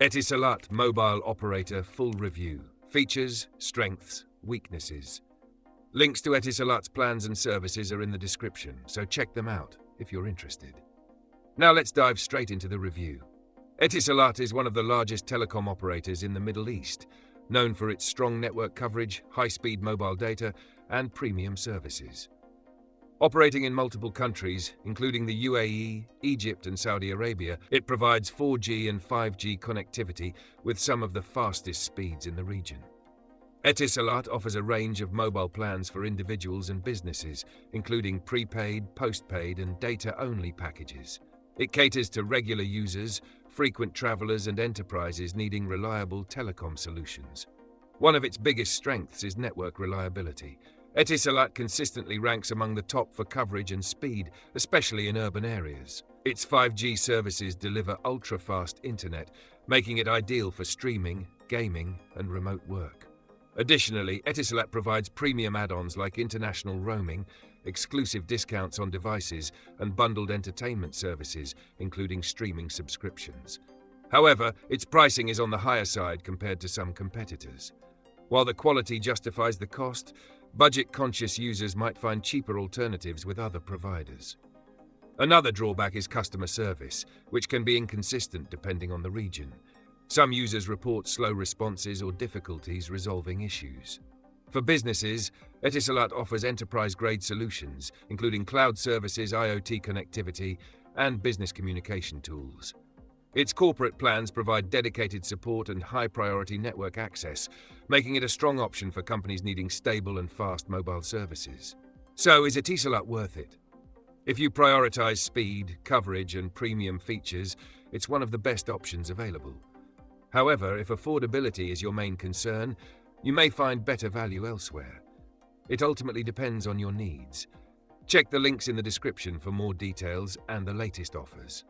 Etisalat Mobile Operator Full Review. Features, Strengths, Weaknesses. Links to Etisalat's plans and services are in the description, so check them out if you're interested. Now let's dive straight into the review. Etisalat is one of the largest telecom operators in the Middle East, known for its strong network coverage, high-speed mobile data, and premium services. Operating in multiple countries, including the UAE, Egypt, and Saudi Arabia, it provides 4G and 5G connectivity with some of the fastest speeds in the region. Etisalat offers a range of mobile plans for individuals and businesses, including prepaid, postpaid, and data-only packages. It caters to regular users, frequent travelers, and enterprises needing reliable telecom solutions. One of its biggest strengths is network reliability. Etisalat consistently ranks among the top for coverage and speed, especially in urban areas. Its 5G services deliver ultra-fast internet, making it ideal for streaming, gaming, and remote work. Additionally, Etisalat provides premium add-ons like international roaming, exclusive discounts on devices, and bundled entertainment services, including streaming subscriptions. However, its pricing is on the higher side compared to some competitors. While the quality justifies the cost, budget-conscious users might find cheaper alternatives with other providers. Another drawback is customer service, which can be inconsistent depending on the region. Some users report slow responses or difficulties resolving issues. For businesses, Etisalat offers enterprise-grade solutions, including cloud services, IoT connectivity, and business communication tools. Its corporate plans provide dedicated support and high-priority network access, making it a strong option for companies needing stable and fast mobile services. So, is Etisalat worth it? If you prioritize speed, coverage, and premium features, it's one of the best options available. However, if affordability is your main concern, you may find better value elsewhere. It ultimately depends on your needs. Check the links in the description for more details and the latest offers.